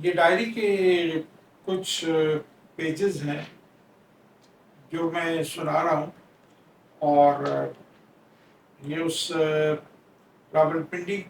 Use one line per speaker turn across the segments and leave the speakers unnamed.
یہ ڈائری کے کچھ پیجز ہیں جو میں سنا رہا ہوں، اور یہ اس راولپنڈی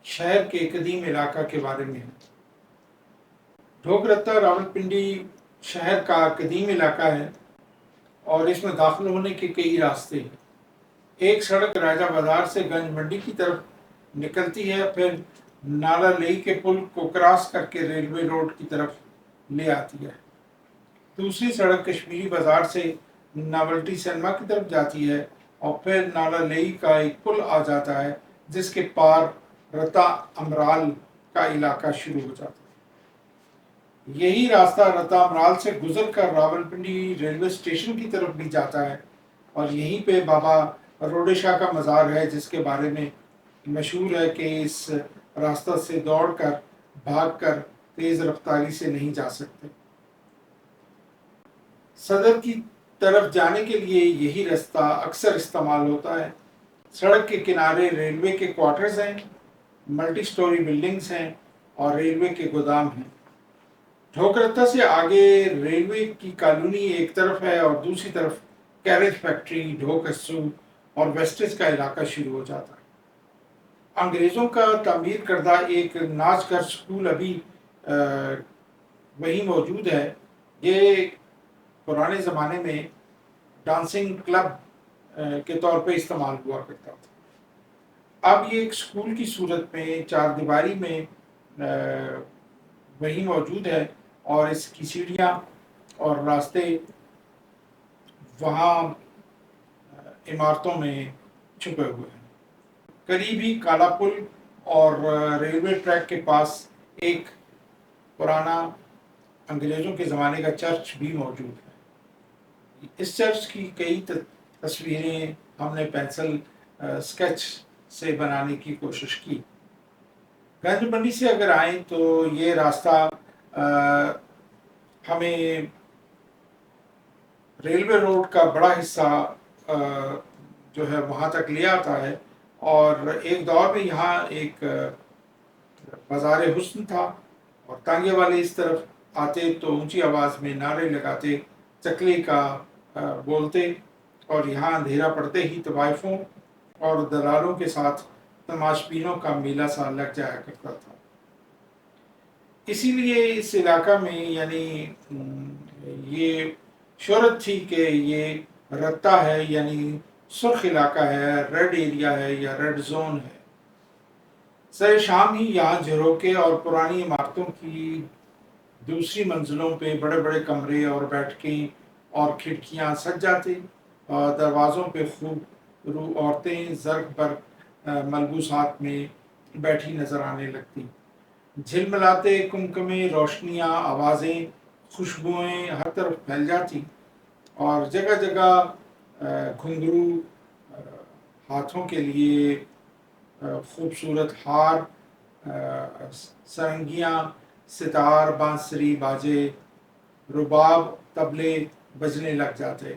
شہر کے قدیم علاقہ کے بارے میں ہے۔ ڈھوک رتا راولپنڈی شہر کا قدیم علاقہ ہے اور اس میں داخل ہونے کے کئی راستے ہیں۔ ایک سڑک راجہ بازار سے گنج منڈی کی طرف نکلتی ہے، پھر نالا لئی کے پل کو کراس کر کے ریلوے روڈ کی طرف لے آتی ہے۔ دوسری سڑک کشمیری بازار سے ناولٹی سینما کی طرف جاتی ہے اور پھر نالا لئی کا ایک پل آ جاتا ہے جس کے پار رتا امرال کا علاقہ شروع ہو جاتا ہے۔ یہی راستہ رتا امرال سے گزر کر راولپنڈی ریلوے اسٹیشن کی طرف بھی جاتا ہے، اور یہیں پہ بابا روڈے شاہ کا مزار ہے، جس کے بارے میں مشہور ہے کہ اس راستہ سے دوڑ کر بھاگ کر تیز رفتاری سے نہیں جا سکتے۔ صدر کی طرف جانے کے لیے یہی راستہ اکثر استعمال ہوتا ہے۔ سڑک کے کنارے ریلوے کے کوارٹرز ہیں، ملٹی سٹوری بلڈنگز ہیں اور ریلوے کے گودام ہیں۔ ڈھوک رتا سے آگے ریلوے کی کالونی ایک طرف ہے اور دوسری طرف کیریج فیکٹری، ڈھوک اسو اور ویسٹیج کا علاقہ شروع ہو جاتا ہے۔ انگریزوں کا تعمیر کردہ ایک ناچ گھر سکول ابھی وہی موجود ہے۔ یہ پرانے زمانے میں ڈانسنگ کلب کے طور پہ استعمال ہوا کرتا تھا۔ اب یہ ایک سکول کی صورت میں چار دیواری میں وہی موجود ہے، اور اس کی سیڑھیاں اور راستے وہاں عمارتوں میں چھپے ہوئے ہیں۔ قریب ہی کالا پل اور ریلوے ٹریک کے پاس ایک پرانا انگریزوں کے زمانے کا چرچ بھی موجود ہے۔ اس چرچ کی کئی تصویریں ہم نے پینسل اسکیچ سے بنانے کی کوشش کی۔ گنج منڈی سے اگر آئیں تو یہ راستہ ہمیں ریلوے روڈ کا بڑا حصہ جو ہے وہاں تک لے آتا ہے، اور ایک دور میں یہاں ایک بازار حسن تھا، اور تانگے والے اس طرف آتے تو اونچی آواز میں نعرے لگاتے، چکلے کا بولتے، اور یہاں اندھیرا پڑتے ہی طوائفوں اور دلالوں کے ساتھ تماش بینوں کا میلہ سا لگ جایا کرتا تھا۔ اسی لیے اس علاقہ میں یعنی یہ شہرت تھی کہ یہ رتا ہے، یعنی سرخ علاقہ ہے، ریڈ ایریا ہے یا ریڈ زون ہے۔ سر شام ہی یہاں جھروکے اور پرانی عمارتوں کی دوسری منزلوں پہ بڑے بڑے کمرے اور بیٹھکیں اور کھڑکیاں سج جاتے، اور دروازوں پہ خوب رو عورتیں زرق برق ملبوسات میں بیٹھی نظر آنے لگتی۔ جھلملاتے کمکمے، روشنیاں، آوازیں، خوشبوئیں ہر طرف پھیل جاتی، اور جگہ جگہ گھنگرو، ہاتھوں کے لیے خوبصورت ہار، سرنگیاں، ستار، بانسری، باجے، رباب، طبلے بجنے لگ جاتے۔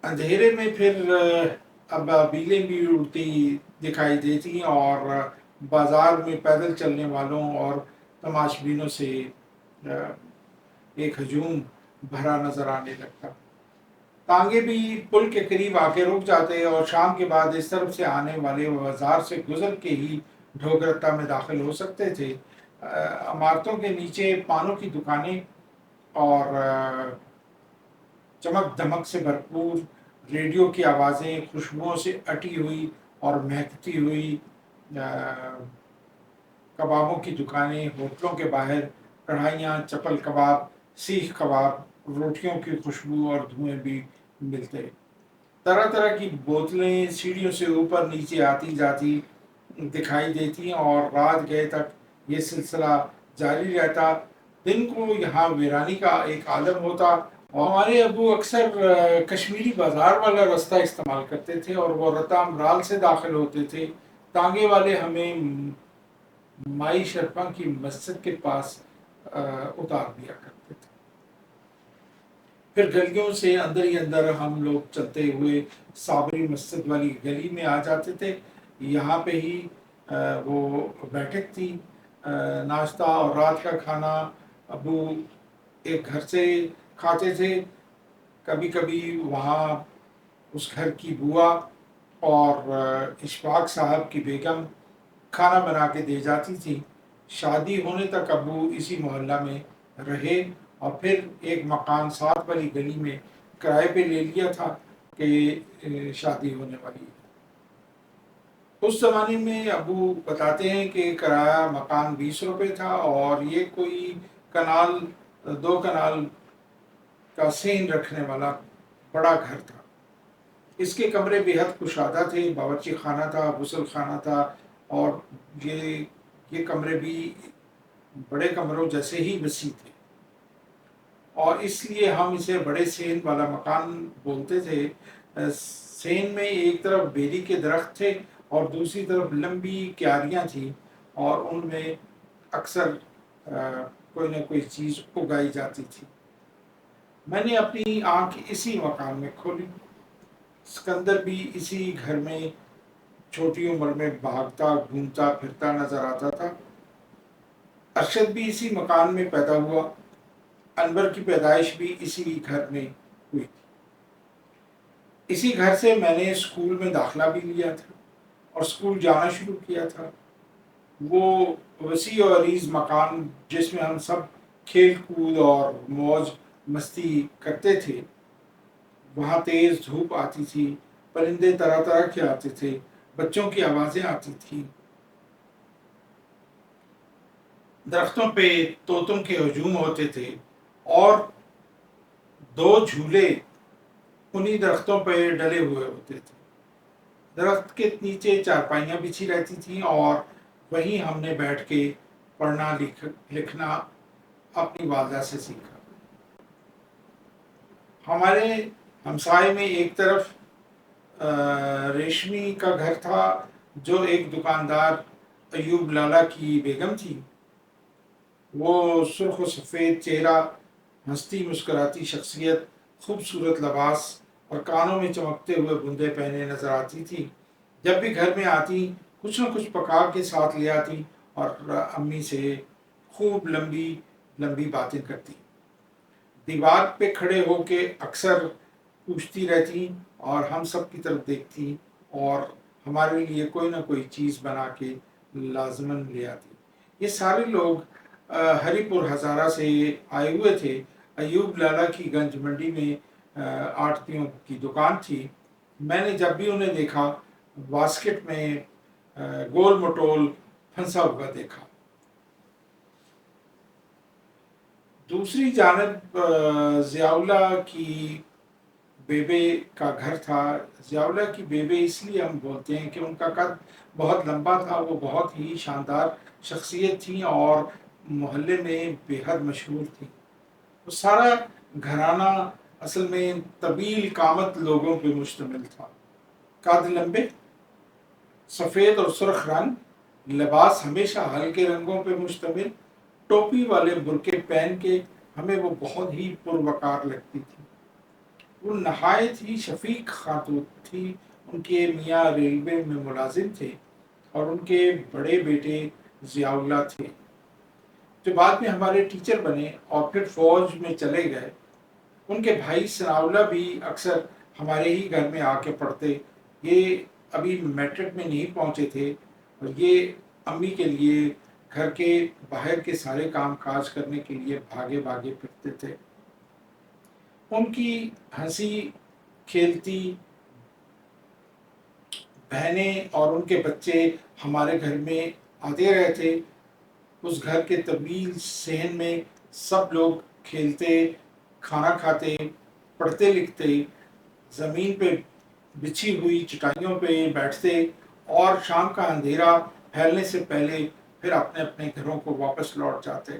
اندھیرے میں پھر ابابیلیں بھی اڑتی دکھائی دیتی، اور بازار میں پیدل چلنے والوں اور تماش بینوں سے ایک ہجوم بھرا نظر آنے لگتا۔ تانگے بھی پل کے قریب آ کے رک جاتے، اور شام کے بعد اس طرف سے آنے والے بازار سے گزر کے ہی ڈھوک رتا میں داخل ہو سکتے تھے۔ عمارتوں کے نیچے پانوں کی دکانیں اور چمک دمک سے بھرپور ریڈیو کی آوازیں، خوشبوؤں سے اٹی ہوئی اور مہکتی ہوئی کبابوں کی دکانیں، ہوٹلوں کے باہر کڑھائیاں، چپل کباب، سیخ کباب، روٹیوں کی خوشبو اور دھوئیں بھی ملتے۔ طرح طرح کی بوتلیں سیڑھیوں سے اوپر نیچے آتی جاتی دکھائی دیتی، اور رات گئے تک یہ سلسلہ جاری رہتا۔ دن کو یہاں ویرانی کا ایک عالم ہوتا، اور ہمارے ابو اکثر کشمیری بازار والا راستہ استعمال کرتے تھے، اور وہ رتا امرال سے داخل ہوتے تھے۔ تانگے والے ہمیں مائی شرپا کی مسجد کے پاس اتار دیا کرتے تھے۔ پھر گلیوں سے اندر ہی اندر ہم لوگ چلتے ہوئے صابری مسجد والی گلی میں آ جاتے تھے۔ یہاں پہ ہی وہ بیٹھک تھی ناشتہ اور رات کا کھانا ابو ایک گھر سے کھاتے تھے. کبھی کبھی وہاں اس گھر کی بوا اور اشفاق صاحب کی بیگم کھانا بنا کے دے جاتی تھی. شادی ہونے تک ابو اسی محلہ میں رہے اور پھر ایک مکان ساتھ والی گلی میں کرائے پہ لے لیا تھا کہ شادی ہونے والی ہے. اس زمانے میں ابو بتاتے ہیں کہ کرایہ مکان 20 روپے تھا اور یہ کوئی کنال 2 کنال کا سین رکھنے والا بڑا گھر تھا. اس کے کمرے بے حد کشادہ تھے. باورچی خانہ تھا، غسل خانہ تھا اور یہ کمرے بھی بڑے کمروں جیسے ہی وسیع تھے اور اس لیے ہم اسے بڑے سین والا مکان بولتے تھے. سین میں ایک طرف بیری کے درخت تھے اور دوسری طرف لمبی کیاریاں تھیں اور ان میں اکثر کوئی نہ کوئی چیز اگائی جاتی تھی. میں نے اپنی آنکھ اسی مکان میں کھولی. اسکندر بھی اسی گھر میں چھوٹی عمر میں بھاگتا گھومتا پھرتا نظر آتا تھا. ارشد بھی اسی مکان میں پیدا ہوا. انور کی پیدائش بھی اسی گھر میں ہوئی تھی. اسی گھر سے میں نے اسکول میں داخلہ بھی لیا تھا اور اسکول جانا شروع کیا تھا. وہ وسیع و عریض مکان جس میں ہم سب کھیل کود اور موج مستی کرتے تھے. وہاں تیز دھوپ آتی تھی، پرندے طرح طرح کے آتے تھے، بچوں کی آوازیں آتی تھیں. درختوں پہ طوطوں کے ہجوم ہوتے تھے اور 2 جھولے انہی درختوں پہ ڈلے ہوئے ہوتے تھے. درخت کے نیچے چارپائیاں بچھی رہتی تھیں اور وہیں ہم نے بیٹھ کے پڑھنا لکھنا اپنی والدہ سے سیکھا. ہمارے ہمسائے میں ایک طرف ریشمی کا گھر تھا جو ایک دکاندار ایوب لالا کی بیگم تھی. وہ سرخ و سفید چہرہ، ہنستی مسکراتی شخصیت، خوبصورت لباس اور کانوں میں چمکتے ہوئے بندے پہنے نظر آتی تھی. جب بھی گھر میں آتی کچھ نہ کچھ پکا کے ساتھ لے آتی اور امی سے خوب لمبی لمبی باتیں کرتی. دیوار پہ کھڑے ہو کے اکثر پوچھتی رہتی اور ہم سب کی طرف دیکھتی اور ہمارے لیے کوئی نہ کوئی چیز بنا کے لازماً لے آتی. یہ سارے لوگ ہری پور ہزارہ سے آئے ہوئے تھے. ایوب لالا کی گنج منڈی میں آڑتیوں کی دکان تھی. میں نے جب بھی انہیں دیکھا واسکٹ میں گول مٹول پھنسا ہوا دیکھا. دوسری جانب ضیاء اللہ کی بیبے کا گھر تھا. ضیاء اللہ کی بیبے اس لیے ہم بولتے ہیں کہ ان کا قد بہت لمبا تھا. وہ بہت ہی شاندار شخصیت تھیں اور محلے میں بے حد مشہور تھیں. وہ سارا گھرانہ اصل میں طویل قامت لوگوں پہ مشتمل تھا. قد لمبے، سفید اور سرخ رنگ، لباس ہمیشہ ہلکے رنگوں پہ مشتمل، ٹوپی والے برقعے پہن کے ہمیں وہ بہت ہی پروقار لگتی تھی. وہ نہایت ہی شفیق خاتون تھی. ان کے میاں ریلوے میں ملازم تھے اور ان کے بڑے بیٹے ضیاء اللہ تھے جو بعد میں ہمارے ٹیچر بنے اور پھر فوج میں چلے گئے. ان کے بھائی ثناء اللہ بھی اکثر ہمارے ہی گھر میں آ کے پڑھتے. یہ ابھی میٹرک میں نہیں پہنچے تھے اور یہ امی کے لیے گھر کے باہر کے سارے کام کاج کرنے کے لیے بھاگے بھاگے پھرتے تھے. ان کی ہنسی کھیلتی بہنیں اور ان کے بچے ہمارے گھر میں آتے رہتے. اس گھر کے طویل صحن میں سب لوگ کھیلتے، کھانا کھاتے، پڑھتے لکھتے، زمین پہ بچھی ہوئی چٹائیوں پہ بیٹھتے اور شام کا اندھیرا پھیلنے سے پہلے پھر اپنے اپنے گھروں کو واپس لوٹ جاتے.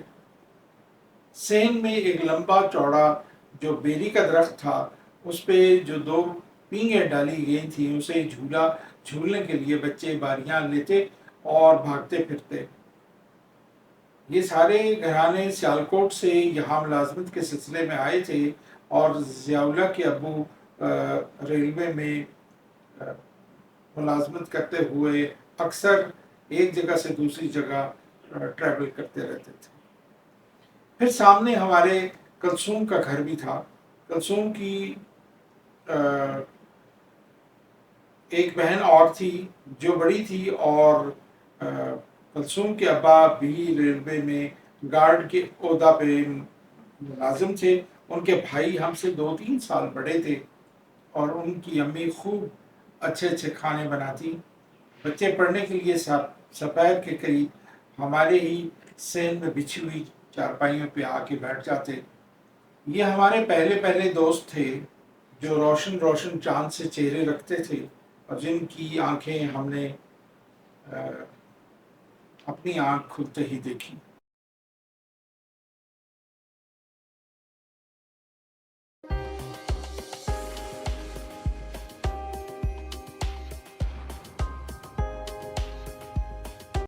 صحن میں ایک لمبا چوڑا جو بیری کا درخت تھا، اس پہ جو 2 پینگیں ڈالی گئی تھیں، اسے جھولنے کے لیے بچے باریاں لیتے اور بھاگتے پھرتے. یہ سارے گھرانے سیالکوٹ سے یہاں ملازمت کے سلسلے میں آئے تھے اور ضیاء اللہ کے ابو ریلوے میں ملازمت کرتے ہوئے اکثر ایک جگہ سے دوسری جگہ ٹریول کرتے رہتے تھے۔ پھر سامنے ہمارے کلثوم کا گھر بھی تھا۔ کلثوم کی ایک بہن اور تھی جو بڑی تھی، اور کلثوم کے ابا بھی ریلوے میں گارڈ کے عہدہ پہ ملازم تھے۔ ان کے بھائی ہم سے 2-3 سال بڑے تھے، اور ان کی امی خوب اچھے اچھے کھانے بناتی۔ بچے پڑھنے کے لیے سپہر کے قریب ہمارے ہی سین میں بچھی ہوئی چارپائیوں پہ آ کے بیٹھ جاتے۔ یہ ہمارے پہلے دوست تھے جو روشن روشن چاند سے چہرے رکھتے تھے، اور جن کی آنکھیں ہم نے اپنی آنکھ کھلتے ہی دیکھی۔